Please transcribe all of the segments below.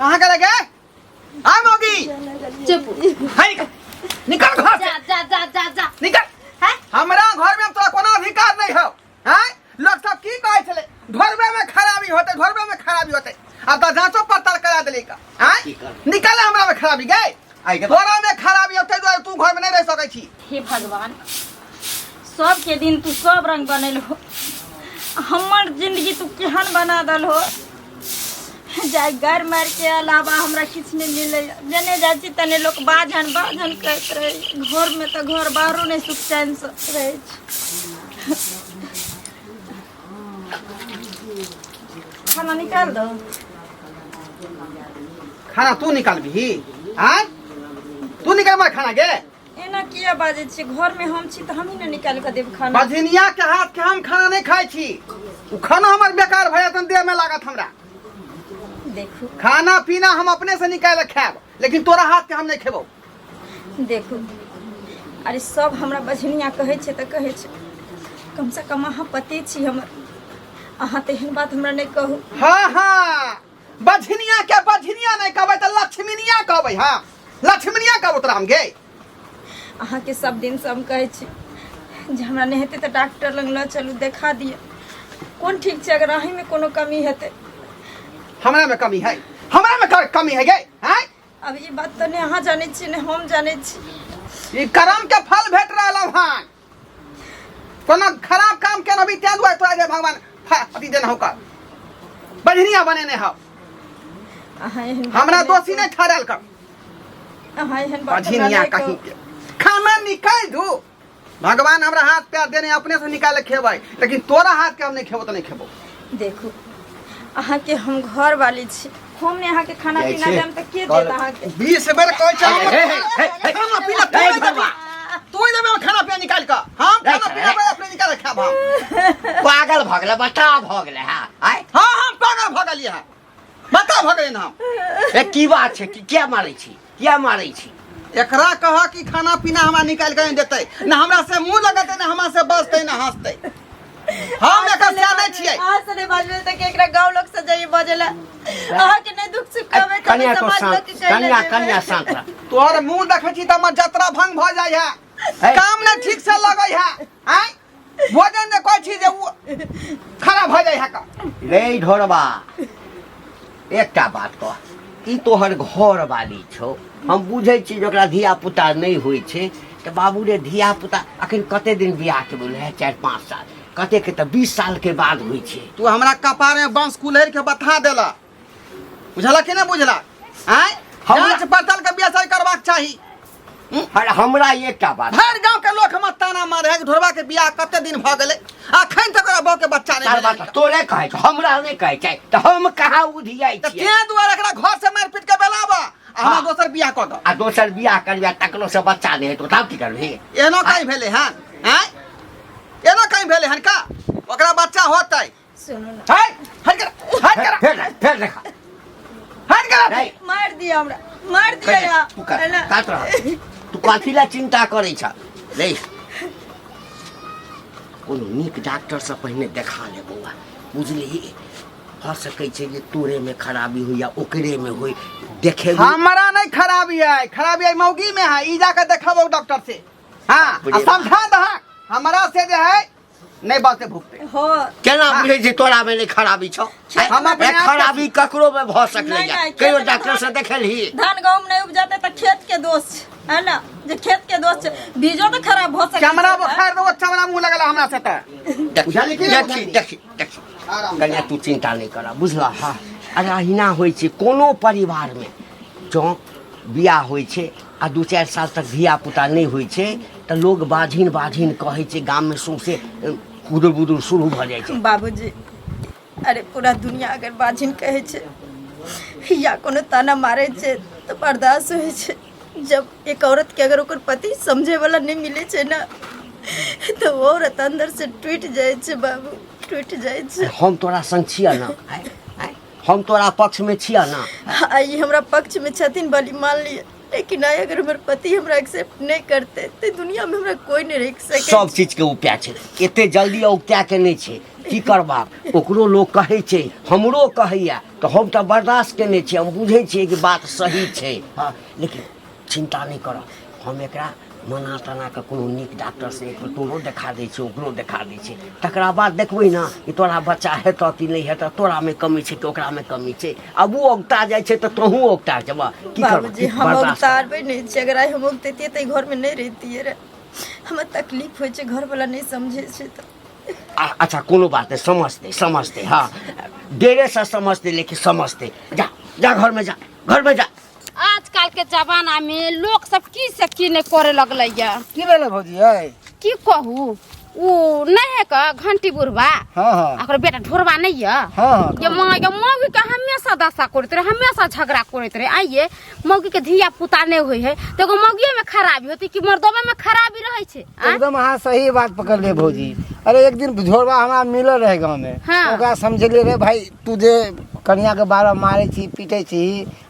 कहाँ करे गए? आ मोगी चुप निकल घर से। जा जा जा जा जा निकल। हैं हमरा घर में तोरा कोनो अधिकार नहीं हो। हैं लोग सब की कहै छले ढोरबे में खराबी होते अब तो जांचो पड़ताल करा देले का। हैं निकल हमरा में खराबी गए तोरा में खराबी होते तू घर में नहीं रह सकै छी। हे भगवान सब के दिन तू सब रंग बनल हो हमर जिंदगी तू केहन बना दल हो जाय घर मार के अलावा हमरा किछ नहीं मिले जने जाची तने लोग बाजन कहत रहे घर में तो घर बाहरों नहीं सुख चैन से रहे खाना निकाल दो खाना तू निकाल भी। हैं तू निकाल मार खाना गे एना किया बाजे छी घर में हम छी त हम ही न निकाल के देब खाना बजनिया के हाथ के हम खाना नहीं खाई छी उ खाना हमर बेकार भय तन देह में लागत हमरा। देखो खाना पीना हम अपने से निकाल खाब लेकिन तोरा हाथ के हम नहीं खेबो। देखो अरे सब हमरा बजनिया कहे छे त कहे छे कम से कम अहाँ पति छी हमर अहाँ तेहन बात हमरा नहीं कहू। हाँ बजनिया नहीं कहबै त लक्ष्मीनिया कहबै। हाँ लक्ष्मीनिया कहबो तोरा हम गे अहाँ के सब दिन से हम कहे छी जे हमरा नहीं हेते त डॉक्टर लग ल चलू देखा दिए कौन ठीक छे अगर अहीं में कोनो कमी हेते। हमरा में कमी है कमी है गे। हैं अब ये बात तो नहीं अहाँ जाने छी नहीं हम जाने छी ई कर्म के फल भेट रहल हन कोनो खराब काम के नबी त्या दुआ तोरा जे भगवान अति देना हो का बजनिया बने ने हो अहाँ एहन हमरा दोषी नहीं ठहरल कर अहाँ एहन बात हमरा बजनिया नहीं कहीं कहू। के खाना निकाल दू भगवान हमरा हाथ पैर देने अपने से निकाल खेबै लेकिन तोरा हाथ के हम नहीं खेबो त नहीं खेबो। देखो अहाँ के हम घर वाली छी हम ने अहाँ के खाना पीना देम त के देत अहाँ के 20 बेर कहै छ खाना पीना तू देबे खाना पीना निकाल के हम खाना पीना अपने निकाल खाब हम पागल भगले बता भगले हां हां हम पागल भगलिए हां बता भगले ना हम ए की बात छे कि क्या मारै छी एकरा कहा कि खाना पीना हमरा निकाल के देतै ना हमरा से मुंह लगतै ना हमरा से बजतै ना हंसतै हम एकर जानै छियै आ से ने बाजबे त के एकरा गांव लोग से जाई बजेला अहाँ के नहीं दुख सुख कहबे कन्या को समाज लोग के कन्या शांत रह। तोहर मुंह देखै छी त हमर यात्रा भंग भ जाय है काम न ठीक से लगै है। हैं भोजन ने कहै छी जे खराब भ जाय है का रे ढोरबा एकटा बात कह ई तोहर घर वाली छौ हम बुझै छी जकरा धिया पुता नहीं होय छे त बाबू रे धिया पुता अखन कते दिन बियाह के बोले है 4-5 साल कते के त 20 साल के बाद होय छे। तू हमरा कपार में बांस कुल्हैर के बता देला बुझला कि नहीं बुझला। हैं जांच पड़ताल के बियाह करबाक चाही। हमरा एकटा बात हर गांव के लोग हम ताना मारे है ढोरबा के बियाह कते दिन भ गेलै अखन तक ओकरा बौ के बच्चा नहीं बात तोरे कहै छ हमरा नहीं कहै छै त हम कहाँ उधियाई त छियै के दुआरे एकरा घर से मार पीट के बेलाबा हमरा दोसर बियाह क दो आ दोसर बियाह करबा तकलो से बच्चा नहीं हेतौ तब की करबी एनो कहीं भेले हन। हैं एनो कहीं भेले हन का ओकरा बच्चा होतै सुनो ना है हट कर फिर देखा मार दिया यार तू काट रहा तू काफिला चिंता करे छ रे कोनो नीक डॉक्टर से पहले देखा ले बौआ बुझली हो सकै छै जे तोरे में खराबी हो या ओकरे में होई देखे हमरा नहीं खराबी है मौगी में है ई जाके देखाबो डॉक्टर से। हां समझा दहा हमरा से जे है नहीं बाते भुगते हो केना बुझे जे तोरा में नहीं खराबी छ हम अपने आप खराबी ककरो में भ सकले या कहियो डॉक्टर से देखेलही धान गहूम नहीं उपजाते त खेत के दोष है ना जे खेत के दोष छै बीजो तो खराब हो सके कैमरा बुखार दो चमड़ा मुंह लगला हमरा से त देखी कन्या तू चिंता नहीं करा बुझला। हाँ अरे अहिना होइ छै कोनो परिवार में जँ बियाह होइ छै आ 2-4 साल तक धिया पुता नहीं होइ छै त लोग बाझिन कहै छै गाम में सौंसे कुदुर बुदुर शुरू भ जाइ छै। बाबूजी अरे पूरा दुनिया अगर बाजिन कहे छे या कोनो ताना मारे छे तो बर्दाश्त होय छे जब एक औरत के अगर ओकर पति समझे वाला नहीं मिले छे ना तो वो औरत अंदर से टूट जाए छे बाबू टूट जाए छे। हम तोरा संग छिया ना हम तोरा पक्ष में छिया ना आई हमरा पक्ष में छथिन वाली मान लिए लेकिन आई अगर हमर पति हमरा एक्सेप्ट नहीं करते तो दुनिया में हमरा कोई नहीं रह सके। सब चीज के उपाय छै एते जल्दी उपाय के नहीं छै की करबा ओकरो लोग कहै छै हमरो कहैया तो हम तो बर्दाश्त केने छी हम बुझै छियै कि बात सही छै हाँ लेकिन चिंता नहीं कर हम एकरा मना तना के कोनो नीक डॉक्टर से एक तोरो देखा दै छै ओकरो देखा दै छै तकरा बाद देखबै ना कि तोरा बच्चा हेतौ कि नहीं हेतौ तोरा में कमी छै कि ओकरा में कमी छै अब वो औगता जाइ छै तो तोहू औगता जेबा की करबा बाबूजी हम उतारबे नहीं छै अगर हम उगते त घर में नहीं रहती रे हमरा तकलीफ होय छै घर वाला नहीं समझे छै त अच्छा कोनो बात नहीं समझते हाँ देरे से समझते लेकिन समझते जा जा घर में जा आजकल के जमाना में लोग सब की नहीं करे लगल की भेलै भौजी है की कहू उ नहीं है का घंटी बुढ़वा हाँ हाँ ओकर बेटा ढोरवा नहीं है हाँ ये मौगी के हमेशा दशा करते रहे हमेशा झगड़ा करते रहे आइए मौगी के धिया पुता नहीं हुई है तो एगो मौगिये में खराबी होती कि मर्दों में खराबी रहे छै एकदम हाँ सही बात पकड़ ले भौजी अरे एक दिन झोरवा हमारा मिलल रहे गाँव में हाँ। ओकरा समझलिए रे भाई तुझे कन्या के बारे में मारे छी पीटे छी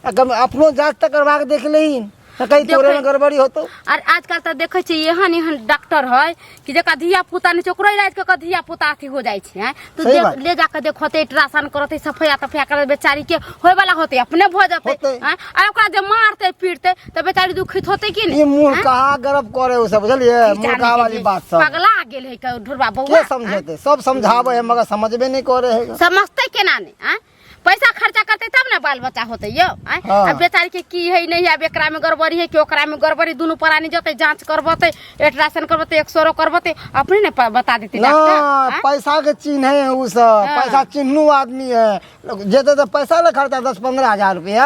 अपनो जांच तक करवा के देख लेही कहीं तोरे में गड़बड़ी होतो और आजकल तो देखे छी एहन डॉक्टर है कि जेका धिया पुता नहीं ओकरा इलाज के धिया पुता अथी हो जाए छै तो ले जाके देखते अल्ट्रासाउंड करते सफाई तफाया कर बेचारी के होय वाला होते अपने भ जाते और ओकरा जे मारते पीटते तो बेचारी दुखित होते कि ये मुंह कहा गर्व करे उ सब बुझलिए मुर्गा वाली बात सब पगला गेल है ढोरवा के बउआ समझते सब समझावे है मगर समझबे नहीं करे है समझते केना नहीं पैसा खर्चा करते तब ना बाल बच्चा होते यो हाँ। अब बेचारी के की है नहीं है एकरा में गड़बड़ी है कि ओकरा में गड़बड़ी दोनों प्राणी जते जांच करबते अल्ट्रासाउंड करबते एक्सरे करबते अपने ने बता देते ना डॉक्टर पैसा के चिन्ह है उ सब पैसा चिन्हू आदमी है जेते तो पैसा ले खर्चा 10-15 हजार रुपया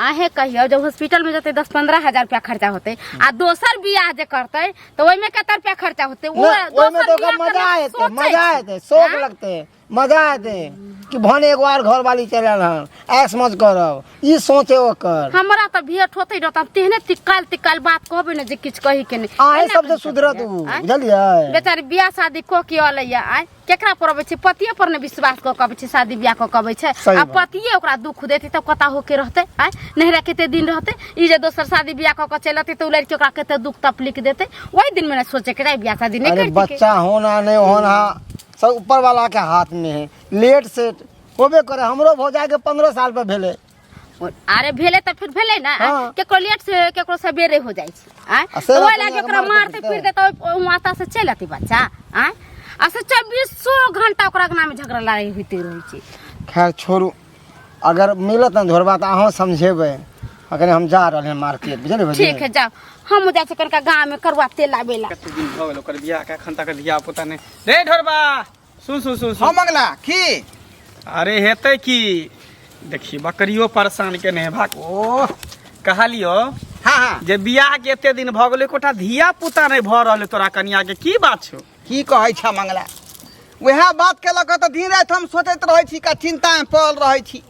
आहे कहियो जब हॉस्पिटल में जते 10-15 हजार रुपया खर्चा होते आ दोसर बियाह जे करते तो ओइ में कते रुपया खर्चा होते ओइ में तो मजा आते शौक लगते मजा आते कि भने एक बार घर वाली चलल हन ऐस मत करब ई सोचे ओकर हमरा त भेट होते रहता तेहने तिकाल बात कहबे ने जे किछ कहि के नहीं आए सब से सुधरत उ बुझलिए बेचारी बियाह शादी को के अलैया आय केकरा पर अबै छै पतिये पर ने विश्वास क कबै छै शादी बियाह क कबै छै आ पतिये ओकरा दुख देते तब कता हो के रहते आय नहिरा केते दिन रहते ई जे दोसर शादी बियाह क चलते तो लड़की ओकरा केते दुख तकलीफ देते ओही दिन में ने सोचे के बियाह शादी नहीं अरे बच्चा होना नहीं होना सब ऊपर वाला के हाथ में है लेट सेट होबे करे हमरो भौजाई के 15 साल पे भेले अरे भेले त फिर भेले ना हाँ। केकरो लेट से केकरो सवेरे हो जाय छै आय से ओइ लागे ओकरा मारते फिर दे तो माता से चलती बच्चा आय असे 2400 घंटा ओकरा के नाम झगड़ा लड़ाई होते रही छै खैर छोड़ू अगर मिलत न धोरबा त अहाँ समझेबे अगर हम जा रहले मार्केट बुझले भैया ठीक है जाओ हम जा सकर का गांव में करवा तेल लाबेला कते दिन भ गेल ओकर बियाह के एखन तक धिया पुता ने रे ढोरबा सुन हम मंगला की अरे हेतै की देखी बकरियो परेशान केने है भाग ओ कहलियो हाँ हाँ जे बियाह के एते दिन भ गेलै कोटा धिया पुता नहीं भ रहले तोरा कनिया के की बात छौ की कहै छ मंगला वह बात के लक त दिन रात हम सोचैत रहै छी का चिंता में पड़ल रहै छी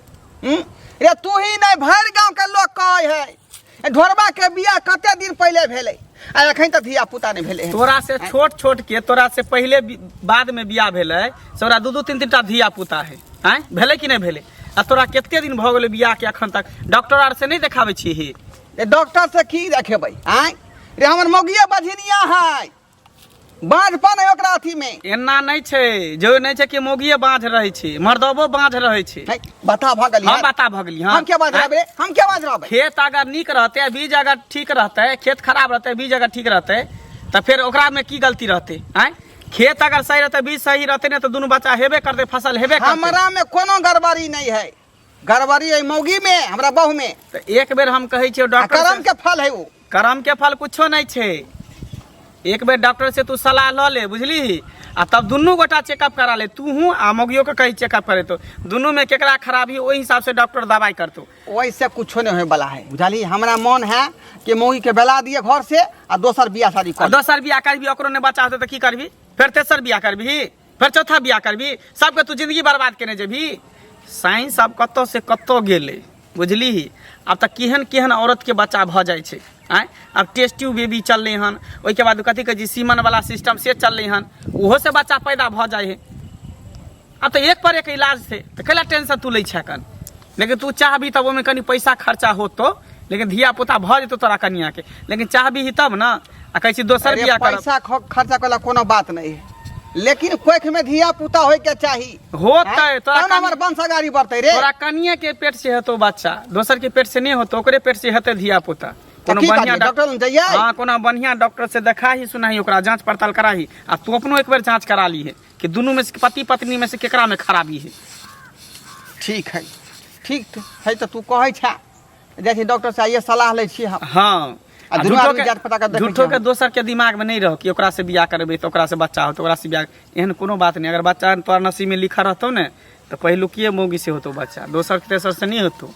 रे तू ही नहीं भर गांव के लोग कहै है ढोरबा के बियाह कते दिन पहले भेलै आ एखन तक धिया पुता नहीं भेलै तोरा से छोट के तोरा से पहले बाद में बियाह भेलै तोरा 2-3 टा धिया पुता है हैं भेलै कि नहीं भेलै आ तोरा केते दिन भ गेलै बियाह के एखन तक डॉक्टर आर से नहीं देखाबै छी ही डॉक्टर से की देखेबै आय रे हमर मौगिया बझनिया है बाँझपन है ओकरा अथी में एना नहीं छै जो नहीं छै कि मौगिये बाँझ रहै छै मर्दबो बाँझ रहै छै बता भ गेली हम बता भ गेली हम क्या बात रहबे हम क्या बात रहबे खेत अगर नीक रहते बीज अगर ठीक रहते खेत खराब रहते बीज अगर ठीक रहते तो फिर ओकरा में की गलती रहते आय खेत अगर सही रहते बीज सही रहते ना तो दोनों बच्चा हेबे करते फसल हेबे करते हमरा में कोनो गड़बड़ी नहीं है गड़बड़ी है मौगी में हमरा बहू में तो एक बेर हम कहै छियै डॉक्टर कर्म के फल है वो कर्म के फल कुछो नहीं छै एक बेर डॉक्टर से तू सलाह ल ले बुझली आ तब दुनू गोटा चेकअप करा ले तू हूँ आ मौगियों के कहीं चेकअप करे तो दोनों में केकरा खराबी ओहि हिसाब से डॉक्टर दवाई करतो वैसे कुछो नहीं होए वाला है बुझली हमरा मन है कि मौगी के बेला दिए घर से आ दोसर बियाह शादी कर दोसर बियाह करबी ओकरो ने बच्चा होते तो की करबी फिर तेसर बियाह करबी फिर चौथा बियाह करबी सबके तू जिंदगी बर्बाद केने जेबी साइंस अब कत्तो से कत्तो गेले बुझली अब तक केहन केहन औरत के बच्चा भ जाय छै आय अब टेस्ट ट्यूब बेबी चलले हन ओइ के बाद कथी कह सीमन वाला सिस्टम से चलले हन ओहो से बच्चा पैदा भ जाय है अब तो एक पर एक इलाज से तो कैला टेंशन तू ले छै कन लेकिन तू चाहबी तब ओमे कनी पैसा खर्चा होतो लेकिन धिया पुता भ जेतो तोरा कनिया के लेकिन चाहबी ही तब ना आ कहै छी दोसर बियाह कर पैसा खर्चा कला कोनो बात नहीं है लेकिन कोख में धिया पुता होय के चाही होतै तोरा तब हमर वंशगारी बढ़तै रे। तोरा कनिए के पेट से हेतौ बच्चा, दोसर के पेट से नहीं होतो, ओकरे पेट से हेतै धिया पुता। कोनो की बढ़िया करियै, डॉक्टर लग जइयै? हाँ, कोनो बढ़िया डॉक्टर से देखाही सुनाही, ओकरा जांच पड़ताल कराही आ तू अपनो एक बेर जांच करा ली है कि दोनों में से पति पत्नी में से केकरा में खराबी है। ठीक है तो तू कहै छा जैसे डॉक्टर से आइए सलाह लै छी हम। हाँ, आ दुनू आदमी जांच पता कर देखै झूठो छी के हम। दोसर के दिमाग में नहीं रहो कि ओकरा से बियाह करबे तो ओकरा से बच्चा हो तो ओकरा से बियाह, एहन कोनो बात नहीं। अगर बच्चा तोरा नसीब में लिखा रहतो ने तो पहिलुकिए मौगी से होतो बच्चा, दोसर तेसर से नहीं होतो।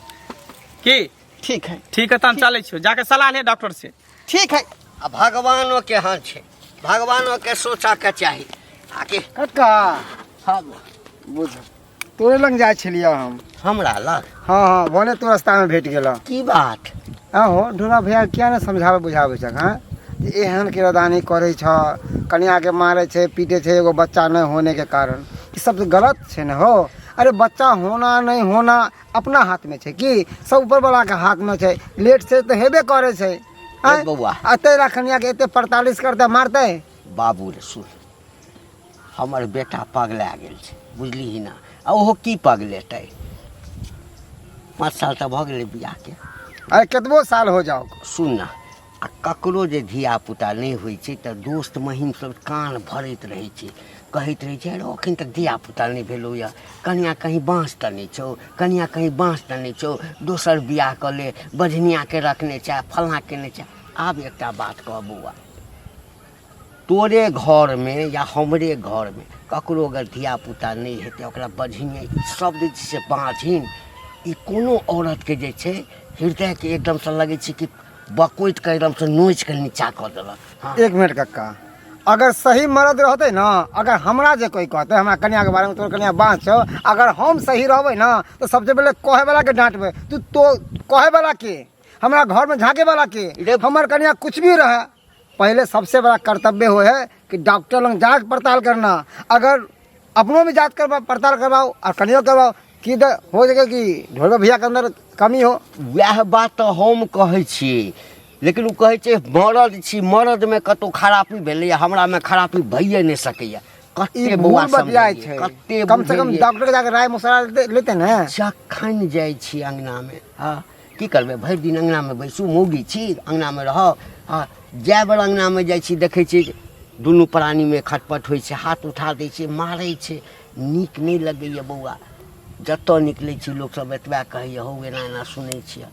की ठीक है तो हम चले छियो, जाके सलाह ले डॉक्टर से। ठीक है। आ भगवानों के हाथ छे, भगवानों के सोचा के चाही आके। कक्का हाँ बुझ तोरे लग जाइ छलियै हम। हमरा लग हाँ भने तू रास्ता में भेट गेल। की बात? हाँ हो ढोला भैया क्या ने समझावे बुझावे छक। हाँ एहन किरदानी करे छ, कन्या के मारे छे पीटे छे एगो बच्चा न होने के कारण, ई सब तो गलत छे न हो। अरे बच्चा होना नहीं होना अपना हाथ में छे कि सब ऊपर वाला के हाथ में छे। लेट से तो हेबे करे छे। बउआ अते रखनिया के एते 45 करते मारते। बाबू रे सुन, हमर बेटा पगला गेल छै बुझली ही ना। आ ओहो की पगलेतै, 5 साल तऽ भऽ गेलै बियाह के। अरे कितबो साल हो जाओ। सुन ना, आ ककरो जे धिया पुता नहीं होइ छै तऽ दोस्त महिम सब कान भरैत रहै छै, कहैत रहै छै अरे अखन तक धिया पुता नहीं भेलौ या, कनिया कहीं बाँस तनै छौ, कनिया कहीं बाँस तनै छौ, दोसर बियाह कऽ ले, बझनिया के रखने छै, फलना केने छै। आब एकटा बात कह बौआ, तोरे घर में या हमरे घर में ककरो अगर धिया पुता नहीं हेतै, ओकरा बझिने शब्द जे छै बाँझिन, ई कोनो औरत के जे छै हृदय के एकदम से लगे छै कि बकोइत के एकदम से नोच के नीचा कऽ देलक। हाँ। 1 मिनट कक्का, अगर सही मर्द रहते ना, अगर हमरा जे कोई कहते हमरा कन्या के बारे में तोर कन्या बाँच छो, अगर हम सही रहबे ना तो सबसे पहले कहे वाला के डांटबे। तू तो कहे वाला के, हमरा घर में झाँके वाला के, हमर कन्या कुछ भी रहे, पहले सबसे बड़ा कर्तव्य हो है कि डॉक्टर लंग जांच पड़ताल करना। अगर अपनों में जांच करवा पड़ताल करवाओ और कन्या करवाओ कि हो सके कि ढोलबा भैया के अंदर कमी हो। वह बात तो हम कहै छी, लेकिन वो कहै छै मरद छी, मरद में कतौ खराबी भेलै, हमरा में खराबी भइए नहीं सकैया। कते बौआ बतियाय छै, कते कम से कम डॉक्टर के जाके राय मशवरा लेते ना। जखन जाइ छी अंगना में, हाँ की करबै, भरि दिन अंगना में बैसू, मौगी छी अंगना में रह। हाँ जै बेर अंगना में जाइ छी देखै छी दुनू प्राणी में खटपट होइ छै, हाथ उठा दै छै, मारै छै, नीक नहीं लगैया बौआ। जतऽ निकलै छी लोक सब एतबा कहैया हौ एना एना सुनै छियै।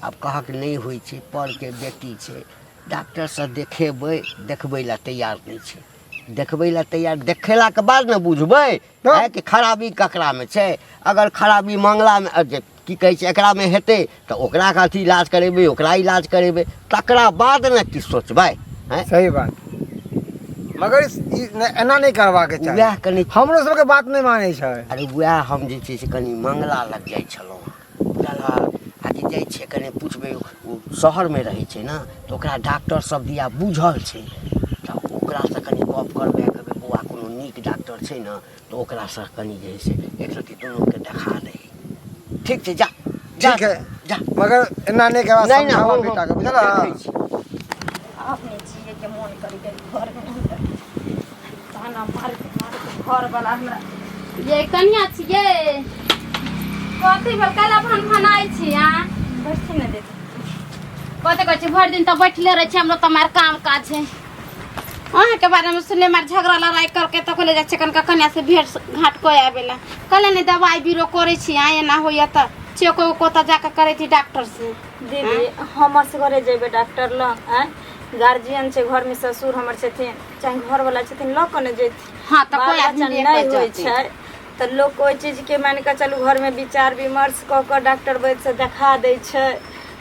आब कहक नहीं होइ छै, पर के बेटी छै, डॉक्टर से देखेबै, देखबै ला तैयार नहीं छै, देखबै ला तैयार, देखेला के बाद न बुझबै कि खराबी ककरा में छै। अगर खराबी मंगला में की कहै छै एकरा में हेतै तऽ ओकरा के अथी इलाज करेबै, ओकरा इलाज करेबै, तकरा बाद न की सोचबै। सही बात, मगर एना नहीं करवा के चाहिए। वएह कनि हमरो सबके बात नहीं माने छै। अरे वएह हम जे छै से कनि मंगला लग जाइ छलहुँ, आ जे जाइ छै कनि पूछबै, ओ शहर में रहै छै ना तऽ ओकरा डॉक्टर सब दिया बुझल छै, तऽ ओकरा से कनि गप करबै, कहबै बौआ कोनो नीक डॉक्टर छै ना तऽ ओकरा से कनि जे है से एक रति दुनू के देखा दे। ठीक छै, जा ठीक है जा, मगर एना नहीं करवा नहीं ना समझावा बेटा के, बुझला। अपने जिए के मन करी गई घर में अंदर ताना मार के घर वाला हमरा ये कन्या छियै, कथी भेल काल्हि अपन भनाइ छी। बैठे न देते। कथी कहै छी, भरि दिन तऽ बैठले रहै छी, हमरो तऽ हमार काम काज छै। अहाँके बारे में सुनले मार झगड़ा लड़ाई करके तो कहले जाइ छै कनका कन्या से भेंट घाट कोई आवेला, कहले नहीं दवाई बीरो करे छी, एना होइया त चेको को त जाके करे थी डॉक्टर से। दीदी हमर से घरे जेबे डॉक्टर लग, गार्जियन छै घर में, ससुर हमर छथिन चाहे घर वाला छथिन, ल के ने जेथि। हाँ तो कोई बाल आदमी बच्चा नहीं होइ छै तऽ लोग कोई चीज के मान के चलू घर में विचार विमर्श क के डॉक्टर वैद्य से देखा दै छै।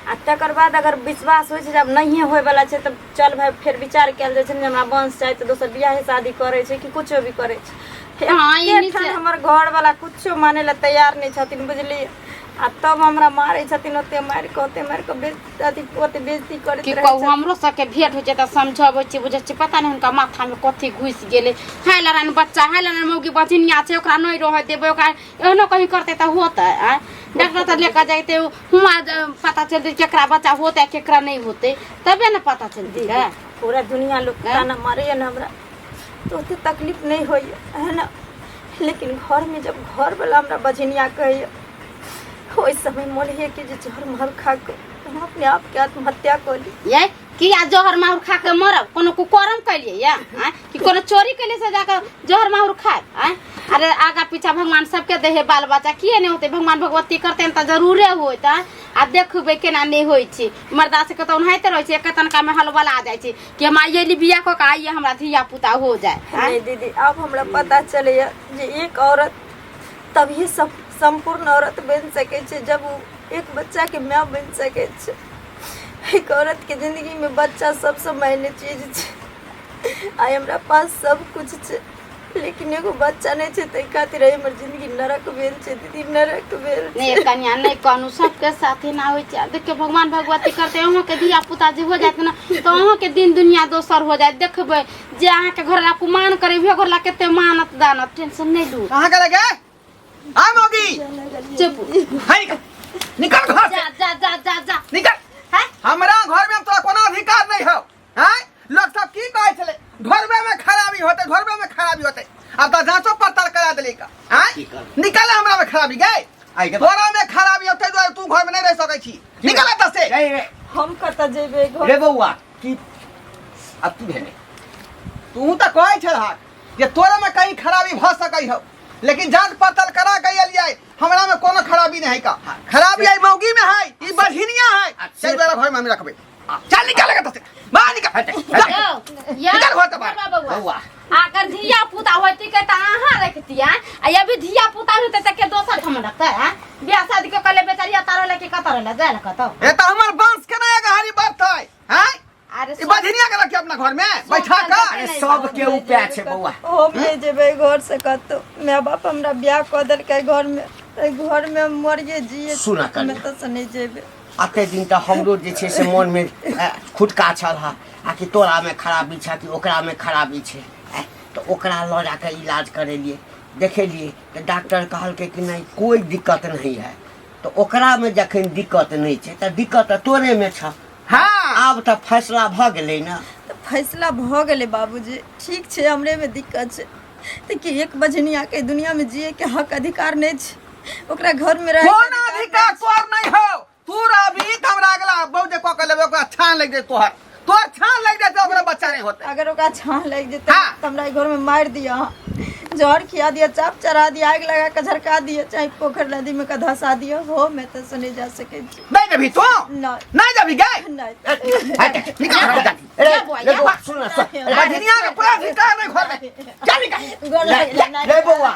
आ तकर बाद अगर विश्वास होइ छै जब नहीं होय वाला छै तब चल भाई फिर विचार कयल जाइ छै जे हमरा वंश चाही तऽ दोसर बियाह शादी करे छै कि कुछो भी करे छै। हाँ, एते ठाम हमर घर वाला कुछो माने ला तैयार नहीं छथिन, बुझलिए। आ तब हमरा मारे छथिन, ओते मार के ओते बेइज्जती करैत कि रहै कहू छथिन। हमरो सबके भेंट होइ छै तऽ समझबै छी, बुझै छी, पता नहीं हुनका माथा में कथी घुसि गेलै। हाय लड़ान बच्चा, हाय लड़ान मौगी बचिनिया छै, ओकरा नहीं रह देबै, ओकरा एहनो कहीं करते तऽ होतै। डॉक्टर तऽ लेकर जाते हुआ पता चलते केकरा बच्चा होते केकरा नहीं होते, तबे ना पता चलती है। पूरा दुनिया लोग ताना मारे न हमरा। तो ओते तकलीफ नहीं होई है ना, लेकिन घर में जब घर वाला हमरा बझनिया कहिए ओइ समय मन है कि जे जहर मार खा के हम अपने आप के आत्महत्या कर ली। ये किया जहर माहुर खा के मरब? कोनो कुकर्म कैलिए या आय कि कोनो चोरी कैले से जाकर जहर माहुर खाए? आय अरे आगा पीछा भगवान सबके देहे बाल बच्चा किए नहीं होते, भगवान भगवती करते त जरूरे होत। आ देखबे केना नहीं होई छी, मर्दा से कतौ नहाते रहै छी, तनका में हलवाला आ जाय छी कि हम आइए बियाह क के आइए हमरा धिया पुता हो जाए। नहीं दीदी, अब हमरा पता चले जे एक औरत तभी सब संपूर्ण औरत बन सके छे जब वो एक बच्चा के माँ बन सके छे। एक औरत के जिंदगी में बच्चा सबसे मायने चीज छे। आई हमरा पास सब कुछ छे लेकिन एगो बच्चा नहीं छे, तै खातिर हमर जिंदगी नरक भेल छे दीदी, नरक भेल छे। नहीं कन्या नहीं कहनु सबके साथे ना होय छे। देखिए भगवान भगवती करते अहाँ के धिया पुता जे हो जात ना तो अहाँ के दिन दुनिया दोसर हो जाए। देखबे जे अहाँ के घर ला कुमान करे भी घर ला केते मानत दानत, टेंशन नहीं लू। कहां के लगे आ मोगी चुप हाय निकल घर से, जा जा जा जा जा निकल। है हमरा घर में तोरा कोनो अधिकार नहीं हो। हैं लोग सब की कहै छले घरबे में खराबी होते, घरबे में खराबी होते। अब तो जांचो पड़ताल करा देले का। हैं निकल हमरा में खराबी गए, तोरा में खराबी होते जो तू घर में नहीं रह सकै छी। निकल एत से। हम कत जेबे घर? रे बउआ की अब तू भेले तू तो कहै छलहा जे तोरा में कहीं खराबी भ सकै हो, लेकिन जांच पड़ताल करा के एलियै हमरा में कोनो खराबी नहीं का। खराबी आई मौगी में है, ई बझिनिया है। चल बेरा घर में हम रखबे। चल निकल लगा तसे बाहर निकल। या निकल घर से बाहर। बउआ आकर धिया पुता होती के त अहाँ रखतिया आ ये भी धिया पुता होते त के दोसर ठम रखता है। बियाह शादी के कले बेचारिया तारो लेके कतर ले जाए कतो। ए त हमर बांस के ना गहारी बात है। हैं अरे ई बझिनिया के रखी अपना घर में बैठा का। अरे सब के उपाय छे बउआ। हम नहीं जेबे घर से कतो। माँ बाप हमरा ब्याह क देल के घर में, घर में मरिए जिए सुना कर मैं तो नहीं जेबे। अते दिन त हमरो जे छे से मन में खुटका छल हा आ कि तोरा में खराबी छा कि ओकरा में खराबी छे। तो ओकरा ल जाके इलाज करेलिए, देखेलिए तो डॉक्टर कहलके कि नहीं कोई दिक्कत नहीं है। तो ओकरा में जखन दिक्कत नहीं छे त दिक्कत तोरे में छ। हां आब त फैसला भ गेलै ना। तो फैसला भ गेले बाबूजी, ठीक छे हमरे में दिक्कत छे। देखिए एक बजनिया के दुनिया में जिए के हक अधिकार नहीं छे, ओकरा घर में रहे कोनो अधिकार तोर नहीं हो। तू अभी हमरा अगला बहु को के लेबे, ओकरा छान लग दे तोहर, तोर छान लग दे तो ओकरा बच्चा नहीं होते। अगर ओकरा छान लग जेते हाँ। तो हमरा घर में मार दिया, जहर खिया दिया, चाप चढ़ा दिया, आग लगा के झरका दिया, चाहे पोखर नदी में का धसा दिया हो, मैं तो सुने जा सके छी। नहीं जबी तू नहीं नहीं जबी गए नहीं हट निकल घर जाती। रे बउआ सुन बझिनिया के पूरा अधिकार नहीं घर में। चल निकल। गोर लगे, नहीं। रे बउआ